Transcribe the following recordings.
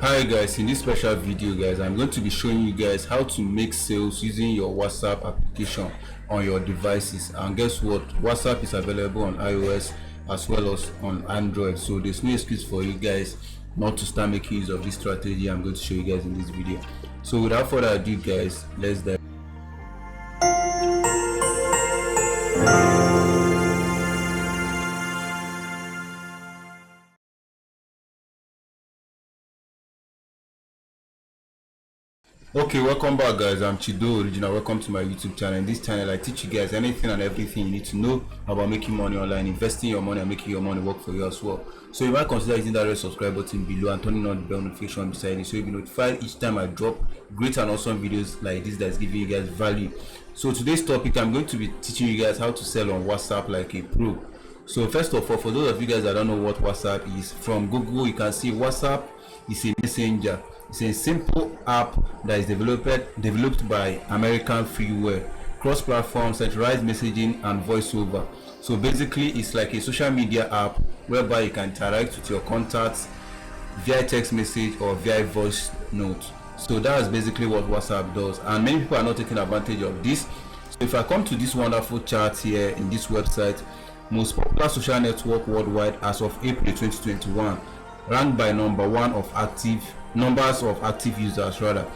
Hi guys, in this special video guys, I'm going to be showing you guys how to make sales using your WhatsApp application on your devices. And guess what, WhatsApp is available on iOS as well as on Android, so there's no excuse for you guys not to start making use of this strategy I'm going to show you guys in this video. So without further ado guys, let's dive. Okay, welcome back guys. I'm Chido Original. Welcome to my YouTube channel. In this channel I teach you guys anything and everything you need to know about making money online, investing your money and making your money work for you as well. So you might consider hitting that red subscribe button below and turning on the bell notification beside it so you'll be notified each time I drop great and awesome videos like this that's giving you guys value. So today's topic, I'm going to be teaching you guys how to sell on WhatsApp like a pro. So first of all, for those of you guys that don't know what WhatsApp is, from Google you can see WhatsApp is a messenger. It's a simple app that is developed by American freeware, cross-platform, centralized messaging and voiceover. So basically it's like a social media app whereby you can interact with your contacts via text message or via voice note. So that's basically what WhatsApp does, and many people are not taking advantage of this. So if I come to this wonderful chart here in this website, most popular social network worldwide as of April 2021, ranked by numbers of active users rather.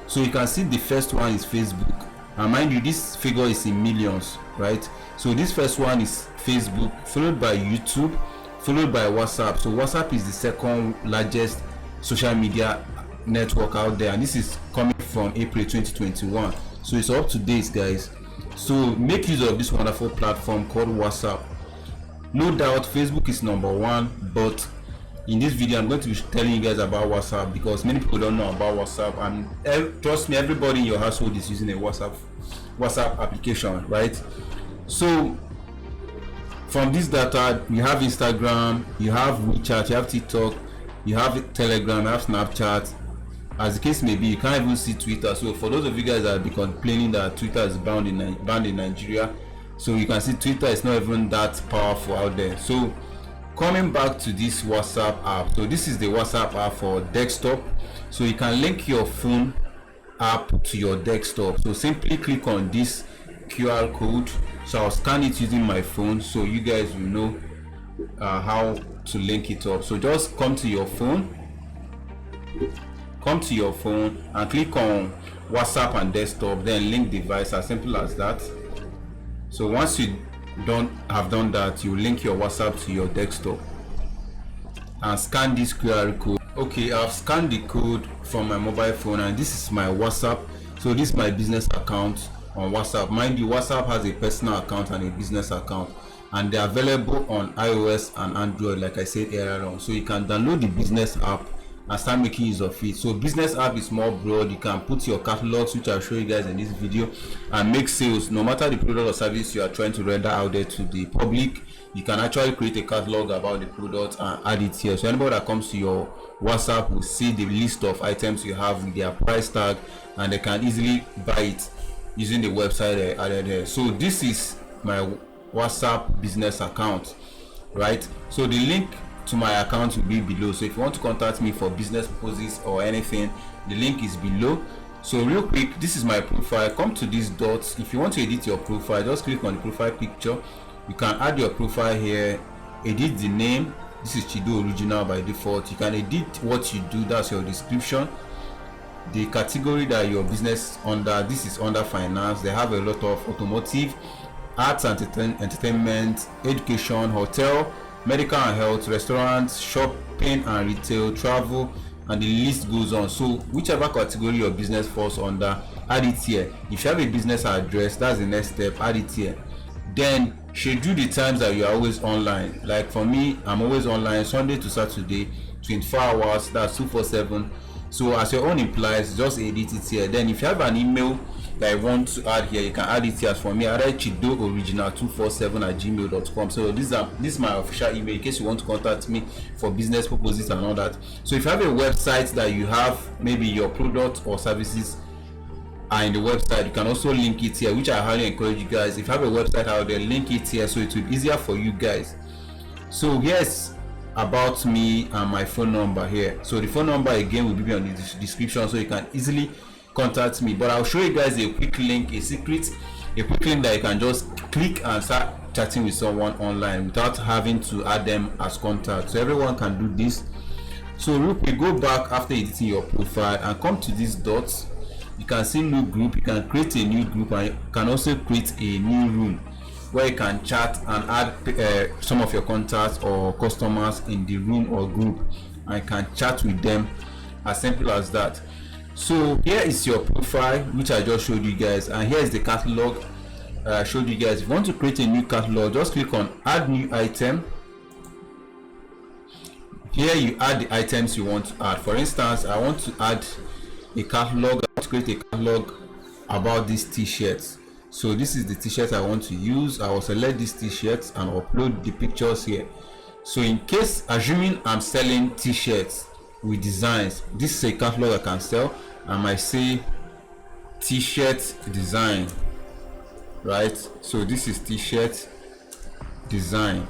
So you can see the first one is Facebook, and mind you this figure is in millions, right? So this first one is Facebook, followed by YouTube, followed by WhatsApp. So WhatsApp is the second largest social media network out there, and this is coming from April 2021, so it's up to date guys. So make use of this wonderful platform called WhatsApp. No doubt Facebook is number one, but in this video I'm going to be telling you guys about WhatsApp because many people don't know about WhatsApp, and trust me, everybody in your household is using a WhatsApp application, right? So from this data, you have Instagram, you have WeChat, you have TikTok, you have Telegram, you have Snapchat. As the case may be, you can't even see Twitter. So for those of you guys that have been complaining that Twitter is banned in Nigeria, so you can see Twitter is not even that powerful out there. So coming back to this WhatsApp app, so this is the WhatsApp app for desktop. So you can link your phone app to your desktop. So simply click on this QR code. So I'll scan it using my phone so you guys will know how to link it up. So just come to your phone and click on WhatsApp and desktop, then link device, as simple as that. So once you have done that, you link your WhatsApp to your desktop and scan this QR code. Okay, I've scanned the code from my mobile phone and this is my WhatsApp. So this is my business account on WhatsApp. Mind you, WhatsApp has a personal account and a business account, and they're available on iOS and Android like I said earlier on. So you can download the business app and start making use of it. So business app is more broad. You can put your catalogs, which I'll show you guys in this video, and make sales no matter the product or service you are trying to render out there to the public. You can actually create a catalog about the product and add it here, so anybody that comes to your WhatsApp will see the list of items you have with their price tag, and they can easily buy it using the website added here. So this is my WhatsApp business account, right? So the link to my account will be below. So if you want to contact me for business purposes or anything, the link is below. So real quick, this is my profile. Come to these dots. If you want to edit your profile, just click on the profile picture. You can add your profile here, edit the name. This is Chido Original by default. You can edit what you do, that's your description. The category that your business under, this is under finance. They have a lot of automotive, arts and entertainment, education, hotel, medical and health, restaurants, shopping and retail, travel, and the list goes on. So whichever category your business falls under, add it here. If you have a business address, that's the next step, add it here. Then schedule the times that you are always online. Like for me, I'm always online Sunday to Saturday, 24 hours, that's 247. So as your own implies, just edit it here. Then if you have an email that I want to add here, you can add it here. As for me, I write chidooriginal247@gmail.com. so this is my official email in case you want to contact me for business purposes and all that. So if you have a website that you have, maybe your product or services are in the website, you can also link it here, which I highly encourage you guys. If you have a website out there, link it here so it will be easier for you guys. So yes, about me and my phone number here. So the phone number again will be on the description, so you can easily contact me. But I'll show you guys a quick link, a quick link that you can just click and start chatting with someone online without having to add them as contact. So everyone can do this. So look, we go back after editing your profile and come to these dots. You can see new group. You can create a new group, and you can also create a new room where you can chat and add some of your contacts or customers in the room or group, and you can chat with them. As simple as that. So here is your profile, which I just showed you guys, and here is the catalog I showed you guys. If you want to create a new catalog, just click on add new item. Here you add the items you want to add. For instance, I want to add a catalog. I want to create a catalog about these t-shirts. So this is the t-shirt I want to use. I will select these t-shirts and upload the pictures here. So in case, assuming I'm selling t-shirts with designs, this is a catalog I can sell. I might say t-shirt design, right? So this is t-shirt design,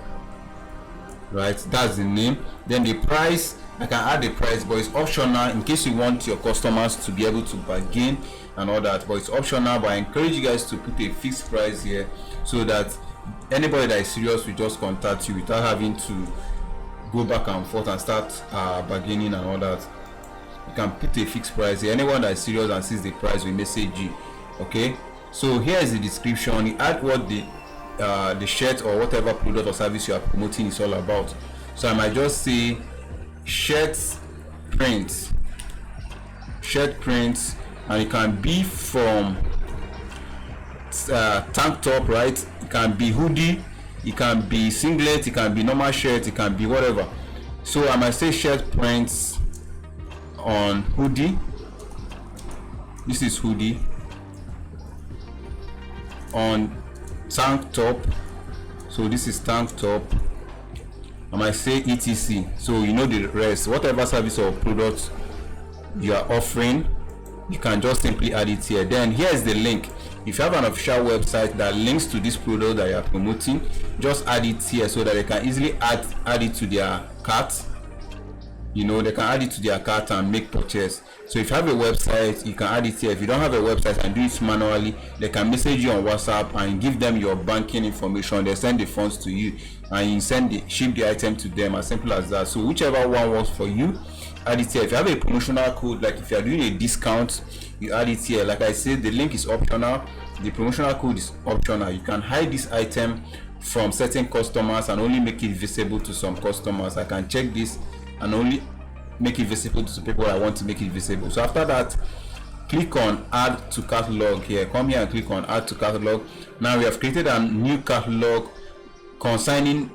right? That's the name. Then the price, I can add the price, but it's optional in case you want your customers to be able to bargain and all that, but it's optional. But I encourage you guys to put a fixed price here, so that anybody that is serious will just contact you without having to go back and forth and start bargaining and all that. You can put a fixed price here. Anyone that is serious and sees the price will message you. Okay, so here is the description. You add what the shirt or whatever product or service you are promoting is all about. So I might just say shirts prints, and it can be from tank top, right? It can be hoodie, it can be singlet, it can be normal shirt, it can be whatever. So I might say shirt prints on hoodie. This is hoodie. On tank top, so this is tank top. I might say etc. So you know the rest. Whatever service or product you are offering, you can just simply add it here. Then here's the link. If you have an official website that links to this product that you are promoting, just add it here so that they can easily add it to their cart. You know, they can add it to their cart and make purchase. So if you have a website, you can add it here. If you don't have a website and do it manually, they can message you on WhatsApp and give them your banking information. They send the funds to you and you ship the item to them. As simple as that. So whichever one works for you, add it here. If you have a promotional code, like if you are doing a discount, you add it here. Like I said, the link is optional, the promotional code is optional. You can hide this item from certain customers and only make it visible to some customers. I can check this and only make it visible to people I want to make it visible. So after that, click on add to catalog here. Come here and click on add to catalog. Now we have created a new catalog concerning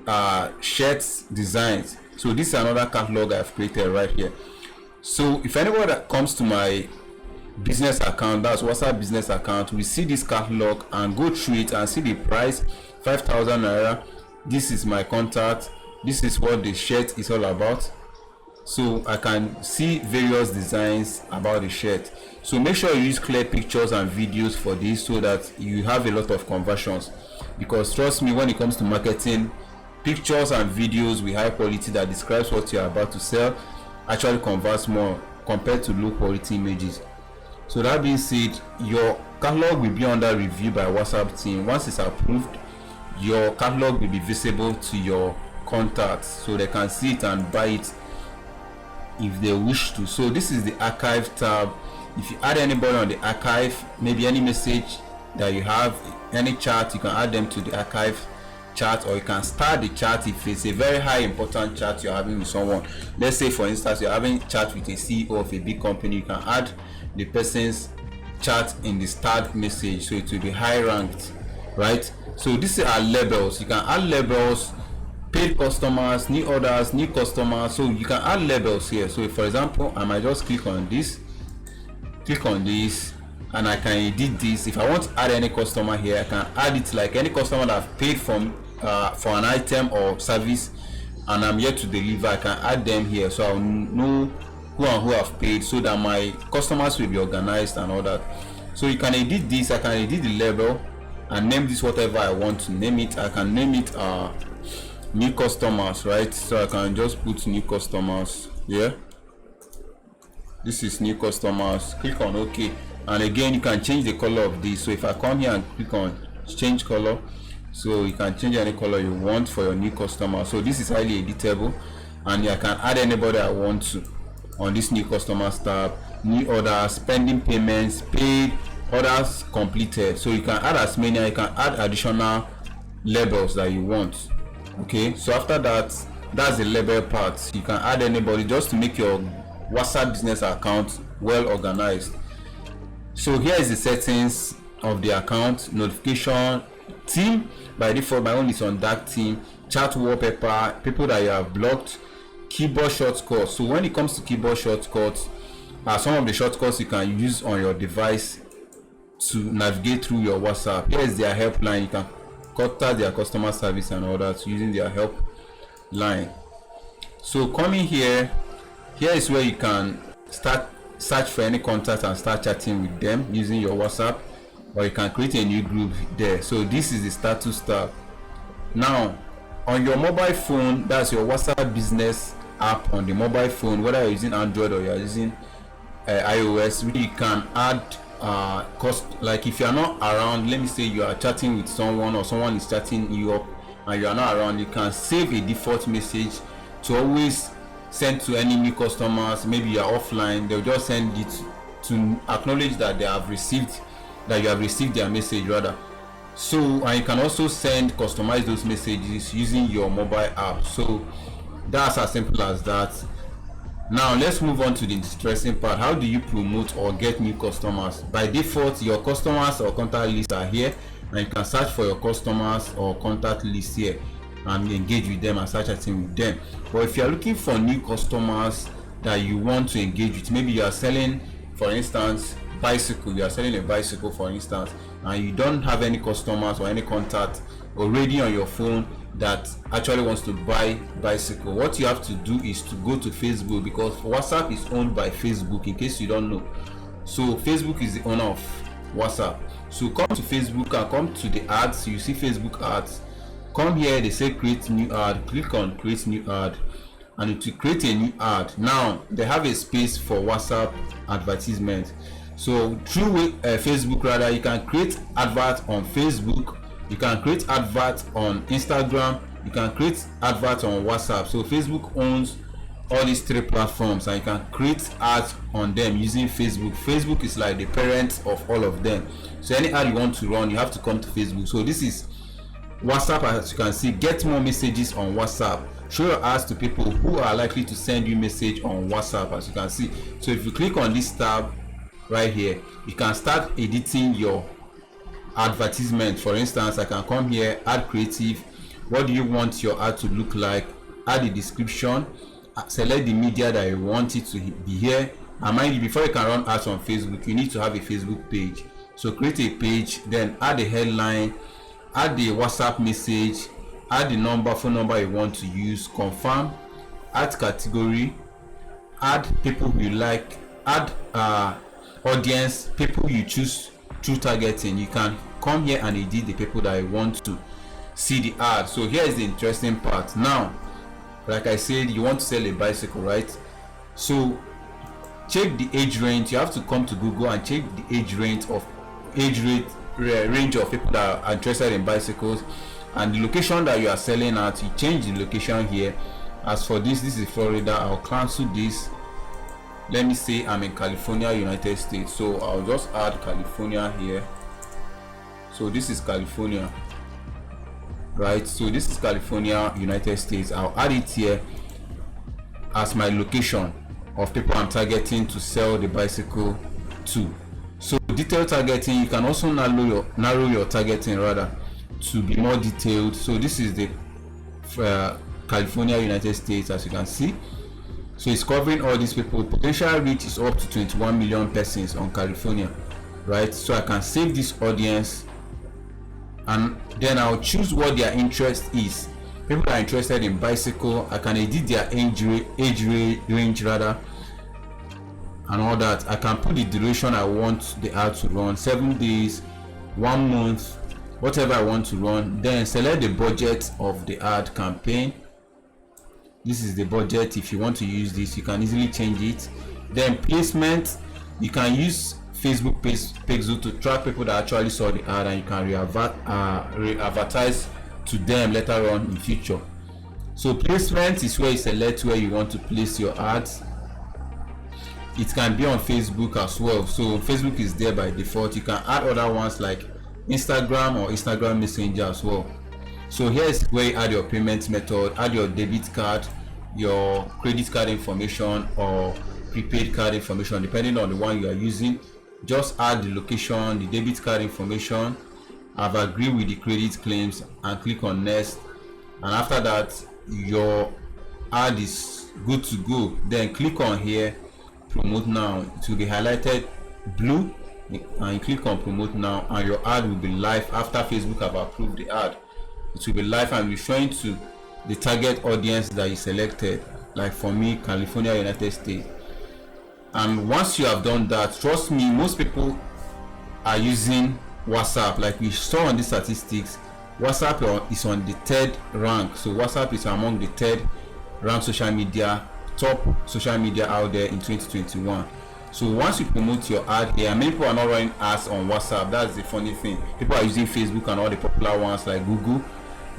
shirts designs. So this is another catalog I've created right here. So if anyone that comes to my business account, that's WhatsApp business account, we see this catalog and go through it and see the price, 5,000 naira. This is my contact. This is what the shirt is all about. So I can see various designs about the shirt. So make sure you use clear pictures and videos for this so that you have a lot of conversions, because trust me, when it comes to marketing, pictures and videos with high quality that describes what you are about to sell actually converts more compared to low quality images. So that being said, your catalog will be under review by WhatsApp team. Once it's approved, your catalog will be visible to your contacts so they can see it and buy it if they wish to. So this is the archive tab. If you add anybody on the archive, maybe any message that you have, any chat, you can add them to the archive chat, or you can start the chat if it's a very high important chat you're having with someone. Let's say for instance you're having chat with a CEO of a big company, you can add the person's chat in the start message so it will be high ranked, right? So these are labels. You can add labels, paid customers, new orders, new customers. So you can add labels here. So for example, I might just click on this, and I can edit this. If I want to add any customer here, I can add it like any customer that I've paid for an item or service and I'm yet to deliver. I can add them here so I'll know who and who I've paid, so that my customers will be organized and all that. So you can edit this. I can edit the label and name this whatever I want to name it. I can name it new customers, right? So I can just put new customers here. This is new customers. Click on OK, and again you can change the color of this. So if I come here and click on change color, so you can change any color you want for your new customer. So this is highly editable, and I can add anybody I want to on this new customers tab. New orders, pending payments, paid, orders completed. So you can add as many, you can add additional labels that you want. Okay, so after that, that's the label part. You can add anybody just to make your WhatsApp business account well organized. So here is the settings of the account. Notification, theme. By default my own is on dark theme. Chat wallpaper, people that you have blocked, keyboard shortcuts. So when it comes to keyboard shortcuts, some of the shortcuts you can use on your device to navigate through your WhatsApp. Here is their helpline. You can contact their customer service and all that using their help line. So coming here is where you can start search for any contact and start chatting with them using your WhatsApp, or you can create a new group there. So this is the status tab. Now on your mobile phone, that's your WhatsApp business app on the mobile phone, whether you're using Android or you're using iOS, you can add like if you are not around, let me say you are chatting with someone or someone is chatting you up and you are not around, you can save a default message to always send to any new customers. Maybe you are offline, they'll just send it to acknowledge that they have received, that you have received their message rather. So and you can also customize those messages using your mobile app. So that's as simple as that. Now let's move on to the interesting part. How do you promote or get new customers? By default, your customers or contact lists are here, and you can search for your customers or contact lists here and engage with them and start chatting with them. But if you are looking for new customers that you want to engage with, maybe you are selling, for instance, bicycle, you are selling a bicycle for instance, and you don't have any customers or any contact already on your phone that actually wants to buy bicycle, what you have to do is to go to Facebook, because WhatsApp is owned by Facebook, in case you don't know. So Facebook is the owner of WhatsApp. So come to Facebook and come to the ads. You see Facebook ads, come here, they say create new ad, click on create new ad, and to create a new ad, now they have a space for WhatsApp advertisement. So through Facebook rather, you can create advert on Facebook, you can create advert on Instagram, you can create advert on WhatsApp. So Facebook owns all these three platforms, and you can create ads on them using Facebook. Facebook is like the parent of all of them. So any ad you want to run, you have to come to Facebook. So this is WhatsApp. As you can see, get more messages on WhatsApp. Show your ads to people who are likely to send you message on WhatsApp, as you can see. So if you click on this tab right here, you can start editing your advertisement. For instance, I can come here, add creative. What do you want your ad to look like? Add the description, select the media that you want it to be here. And mind you, before you can run ads on Facebook, you need to have a Facebook page. So create a page, then add the headline, add the WhatsApp message, add the phone number you want to use, confirm, add category, add people you like, add audience, people you choose through targeting. You can come here and edit the people that you want to see the ad. So here is the interesting part. Now, like I said, you want to sell a bicycle, right? So check the age range. You have to come to Google and check the age range of people that are interested in bicycles, and the location that you are selling at. You change the location here. As for this is Florida. I'll cancel this. Let me say I'm in California, United States. So I'll just add California here. So this is California, right? So this is California, United States. I'll add it here as my location of people I'm targeting to sell the bicycle to. So detailed targeting, you can also narrow your targeting rather to be more detailed. So this is the California, United States, as you can see. So it's covering all these people. Potential reach is up to 21 million persons on California, right? So I can save this audience, and then I'll choose what their interest is. People that are interested in bicycle, I can edit their age range rather, and all that. I can put the duration I want the ad to run, 7 days, 1 month, whatever I want to run. Then select the budget of the ad campaign. This is the budget. If you want to use this, you can easily change it. Then placement, you can use Facebook pixel to track people that actually saw the ad, and you can re-advertise to them later on in future. So placement is where you select where you want to place your ads. It can be on Facebook as well. So Facebook is there by default. You can add other ones like Instagram or Instagram Messenger as well. So here's where you add your payment method, add your debit card, your credit card information, or prepaid card information depending on the one you are using. Just add the location, the debit card information. I've agreed with the credit claims and click on next, and after that your ad is good to go. Then click on here, promote now. It will be highlighted blue, and you click on promote now, and your ad will be live after Facebook have approved the ad. It will be live and be showing to the target audience that you selected, like for me, California, United States. And once you have done that, trust me, most people are using WhatsApp. Like we saw on the statistics, WhatsApp is on the 3rd rank. So WhatsApp is among the 3rd rank social media, top social media out there in 2021. So once you promote your ad here, many people are not running ads on WhatsApp. That's the funny thing. People are using Facebook and all the popular ones like Google,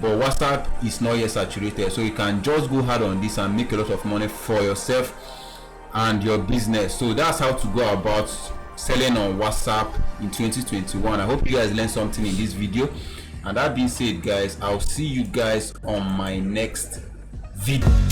but WhatsApp is not yet saturated. So you can just go hard on this and make a lot of money for yourself and your business. So that's how to go about selling on WhatsApp in 2021. I hope you guys learned something in this video. And that being said, guys, I'll see you guys on my next video.